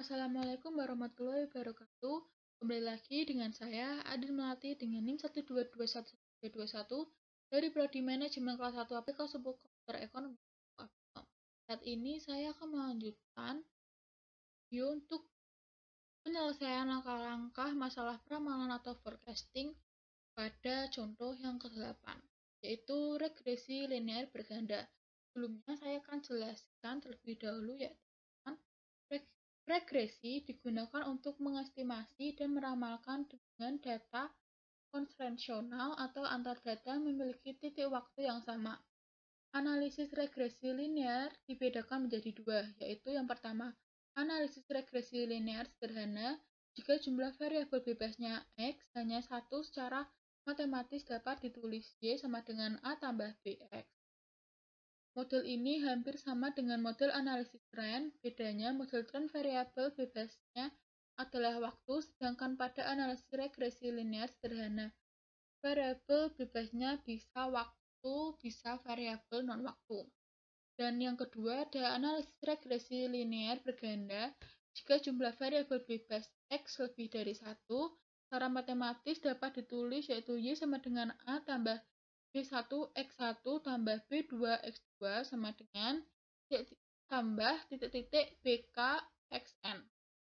Assalamualaikum warahmatullahi wabarakatuh. Kembali lagi dengan saya, Adin Melati dengan NIM 1221121 dari Prodi Manajemen kelas 1 Aplikasi Komputer Ekonomi. Saat ini saya akan melanjutkan video untuk penyelesaian langkah-langkah masalah peramalan atau forecasting pada contoh yang ke-8, yaitu regresi linear berganda. Sebelumnya saya akan jelaskan terlebih dahulu regresi digunakan untuk mengestimasi dan meramalkan dengan data konvensional atau antar data memiliki titik waktu yang sama. Analisis regresi linear dibedakan menjadi dua, yaitu yang pertama, analisis regresi linear sederhana jika jumlah variabel bebasnya X hanya satu secara matematis dapat ditulis Y sama dengan A tambah BX. Model ini hampir sama dengan model analisis tren, bedanya model tren variabel bebasnya adalah waktu, sedangkan pada analisis regresi linear sederhana, variabel bebasnya bisa waktu, bisa variabel non-waktu. Dan yang kedua ada analisis regresi linear berganda, jika jumlah variabel bebas X lebih dari 1, secara matematis dapat ditulis yaitu Y sama dengan A tambah B1 X1 tambah B2 X2 sama dengan tambah titik-titik BK XN.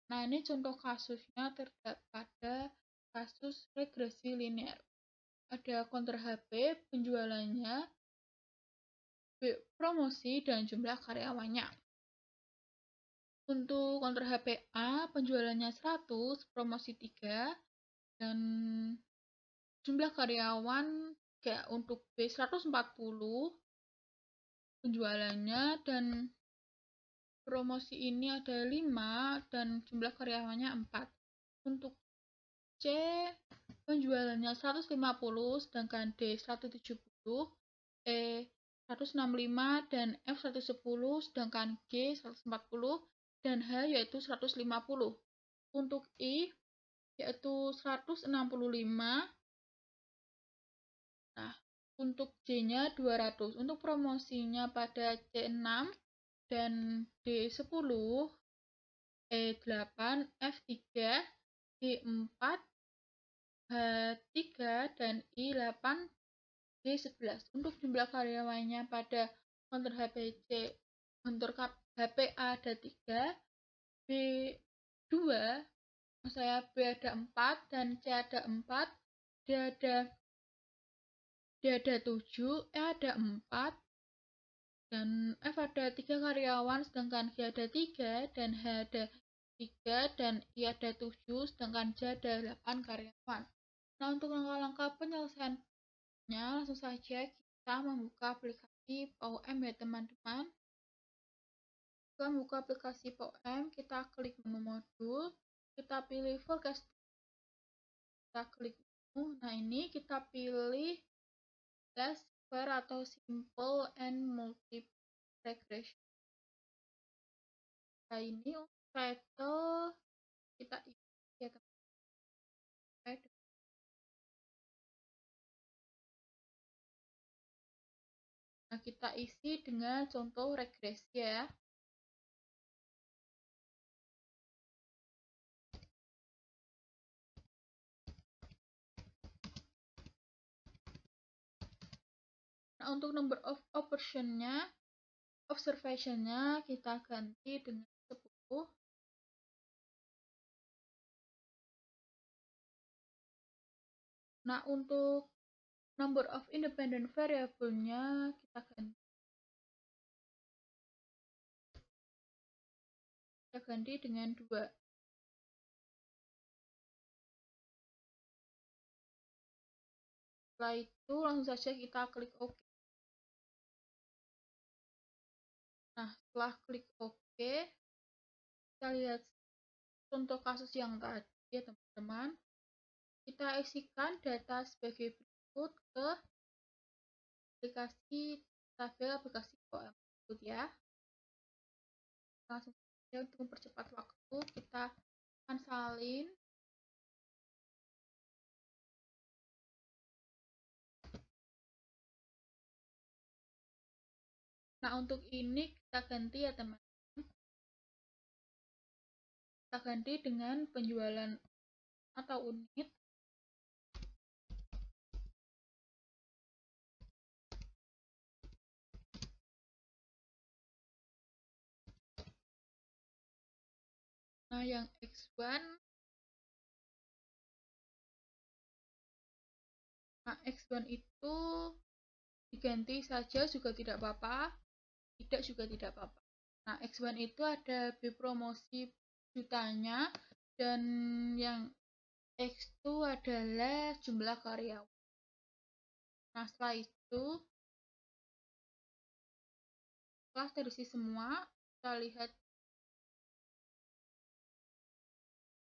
Nah, ini contoh kasusnya terdapat pada kasus regresi linear. Ada counter HP, penjualannya, promosi, dan jumlah karyawannya. Untuk counter HP A, penjualannya 100, promosi 3, dan jumlah karyawan kayak untuk B 140 penjualannya, dan promosi ini ada 5 dan jumlah karyawannya 4. Untuk C penjualannya 150 sedangkan D 170, E 165 dan F 110 sedangkan G 140 dan H yaitu 150. Untuk I yaitu 165. Nah, untuk J-nya 200. Untuk promosinya pada C6 dan D10, E8, F3, D4, H3, dan I8, D11. Untuk jumlah karyawannya pada counter HPC, counter HP A ada 3, B2, saya B ada 4, dan C ada 4, D ada 7, E ada 4, dan F ada 3 karyawan, sedangkan G ada 3, dan H ada 3, dan I ada 7, sedangkan J ada 8 karyawan. Nah, untuk langkah-langkah penyelesaiannya, langsung saja kita membuka aplikasi PAUM ya teman-teman. Setelah membuka aplikasi PAUM, kita klik menu modul, kita pilih forecast, kita klik menu. Nah, ini kita pilih less square atau simple and multiple regression. Nah, ini untuk title kita isi ya teman-teman. Nah, kita isi dengan contoh regresi ya. Nah, untuk number of observation-nya kita ganti dengan 10. Nah, untuk number of independent variable-nya kita ganti dengan 2. Setelah itu langsung saja kita klik OK. Nah, setelah klik OK, kita lihat contoh kasus yang tadi ya teman-teman. Kita isikan data sebagai berikut ke aplikasi tabel aplikasi PAUM berikut ya. Langsung saja untuk mempercepat waktu, kita akan salin. Nah, untuk ini kita ganti ya teman-teman. Kita ganti dengan penjualan atau unit. Nah, yang X1, X1 itu diganti saja juga tidak apa-apa, tidak juga tidak apa-apa. Nah, X1 itu ada B promosi jutanya, dan yang X2 adalah jumlah karyawan. Nah, setelah itu, setelah terisi semua, kita lihat.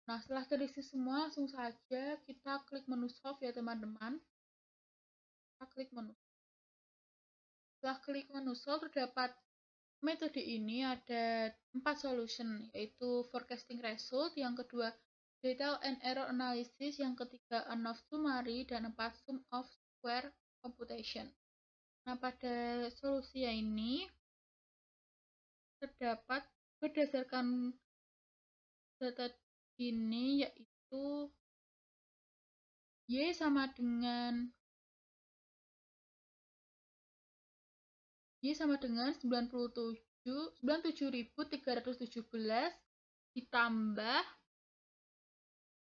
Nah, setelah terisi semua, langsung saja kita klik menu solve ya teman-teman. Kita klik menu. Setelah klik menu solve, terdapat metode ini ada 4 solution, yaitu forecasting result, yang kedua detail and error analysis, yang ketiga ANOVA summary, dan 4 sum of square computation. Nah, pada solusi ini terdapat berdasarkan data ini, yaitu Y sama dengan 97.317 ditambah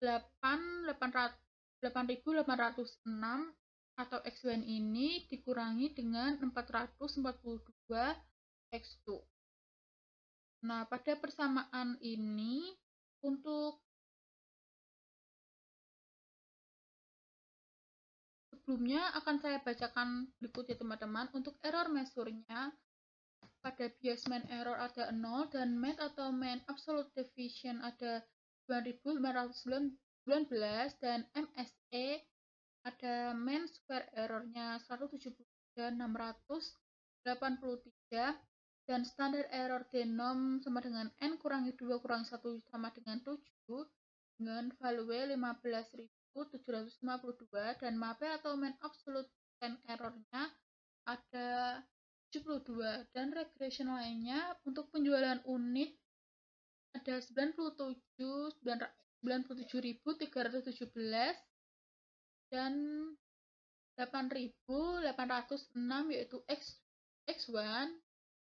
8.806 atau X1 ini dikurangi dengan 442 X2. Nah, pada persamaan ini untuk sebelumnya akan saya bacakan berikut ya teman-teman. Untuk error measure-nya, pada bias mean error ada 0, dan mean atau mean absolute deviation ada 9.919, dan MSE ada mean square error-nya 173.683, dan standard error denom sama dengan n kurangi 2 kurangi 1 sama dengan 7, dengan value 15.752, dan MAPE atau mean absolute error-nya ada 72, dan regression lainnya untuk penjualan unit ada 97.317 dan 8.806, yaitu X1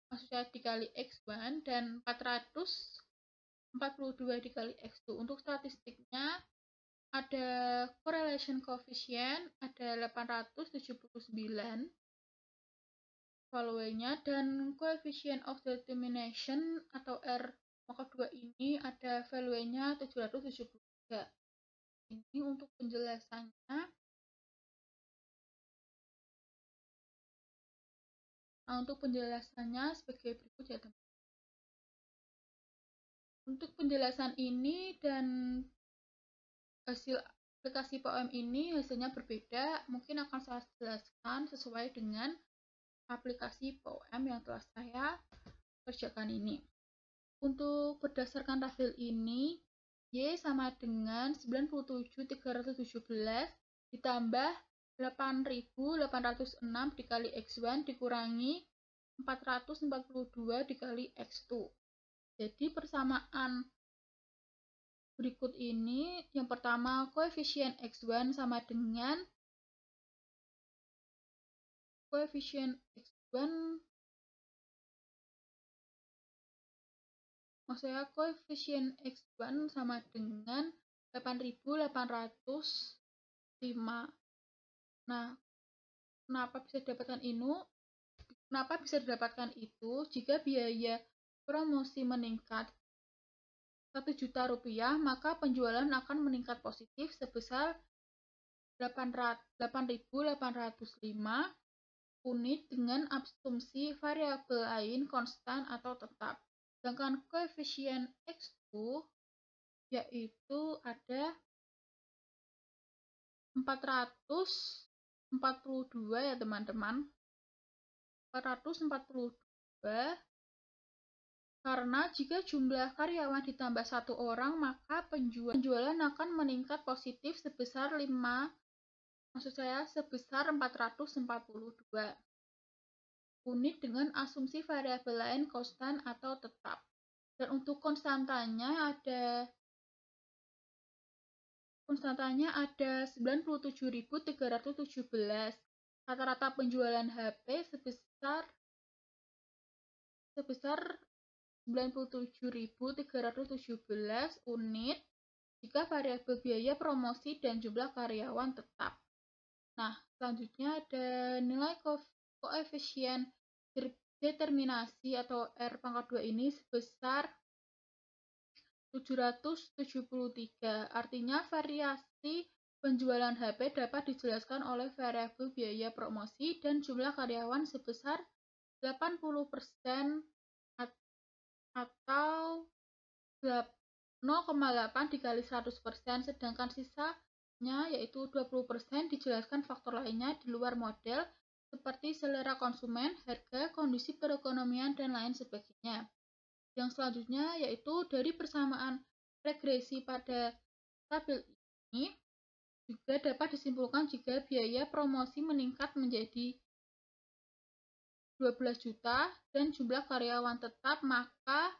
maksudnya dikali X1, dan 442 dikali X2. Untuk statistiknya ada correlation coefficient ada 879 value-nya, dan coefficient of determination atau R maka 2 ini ada value-nya 773. Ini untuk penjelasannya. Nah, untuk penjelasannya sebagai berikut ya teman. Untuk penjelasan ini dan hasil aplikasi POM ini hasilnya berbeda, mungkin akan saya jelaskan sesuai dengan aplikasi POM yang telah saya kerjakan ini. Untuk berdasarkan tabel ini, Y sama dengan 97.317 ditambah 8.806 dikali X1 dikurangi 442 dikali X2. Jadi persamaan berikut ini, yang pertama koefisien X1 sama dengan koefisien X1 maksudnya koefisien X1 sama dengan 8.805. Nah, kenapa bisa didapatkan ini? Kenapa bisa didapatkan itu? Jika biaya promosi meningkat 1 juta rupiah, maka penjualan akan meningkat positif sebesar 8.805 unit dengan asumsi variabel lain konstan atau tetap. Sedangkan koefisien X2 yaitu ada 442 ya teman-teman. 442 karena jika jumlah karyawan ditambah 1 orang, maka penjualan akan meningkat positif sebesar 442 unit dengan asumsi variabel lain konstan atau tetap. Dan untuk konstantanya ada 97.317. Rata-rata penjualan HP sebesar 97.317 unit jika variabel biaya promosi dan jumlah karyawan tetap. Nah, selanjutnya ada nilai koefisien determinasi atau R pangkat 2 ini sebesar 773. Artinya variasi penjualan HP dapat dijelaskan oleh variabel biaya promosi dan jumlah karyawan sebesar 80% atau 0,8 dikali 100%, sedangkan sisanya yaitu 20% dijelaskan faktor lainnya di luar model seperti selera konsumen, harga, kondisi perekonomian, dan lain sebagainya. Yang selanjutnya yaitu dari persamaan regresi pada tabel ini juga dapat disimpulkan jika biaya promosi meningkat menjadi 12 juta dan jumlah karyawan tetap, maka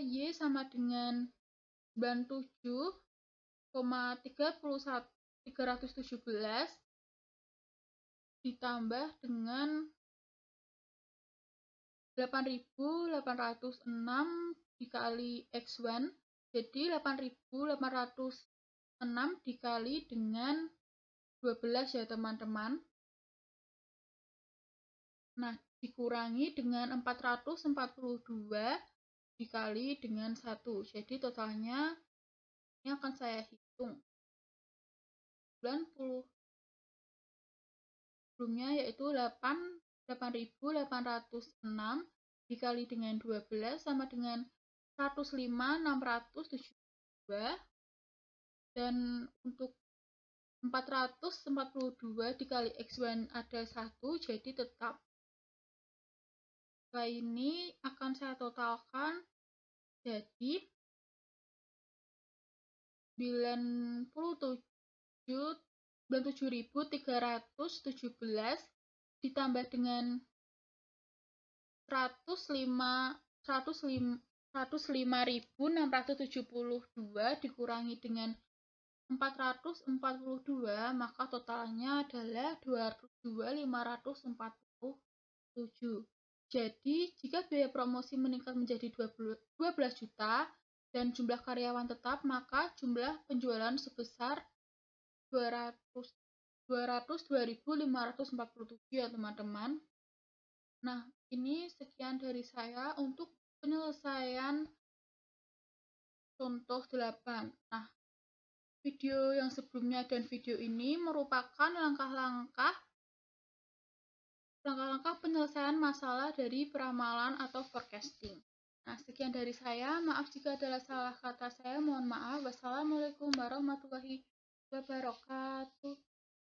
Y sama dengan 97,317 ditambah dengan 8.806 dikali X1, jadi 8.806 dikali dengan 12 ya teman-teman. Nah, dikurangi dengan 442 dikali dengan 1. Jadi totalnya ini akan saya hitung. 90 sebelumnya yaitu 8.806 dikali dengan 12 sama dengan 105.672, dan untuk 442 dikali X1 ada 1, jadi tetap. Setelah ini akan saya totalkan jadi 97.317 ditambah dengan 105.672 dikurangi dengan 442, maka totalnya adalah 202.547. Jadi, jika biaya promosi meningkat menjadi 12 juta dan jumlah karyawan tetap, maka jumlah penjualan sebesar 202.547 ya teman-teman. Nah, ini sekian dari saya untuk penyelesaian contoh 8. Nah, video yang sebelumnya dan video ini merupakan langkah-langkah penyelesaian masalah dari peramalan atau forecasting. Nah, sekian dari saya. Maaf jika adalah salah kata saya. Mohon maaf. Wassalamualaikum warahmatullahi wabarakatuh.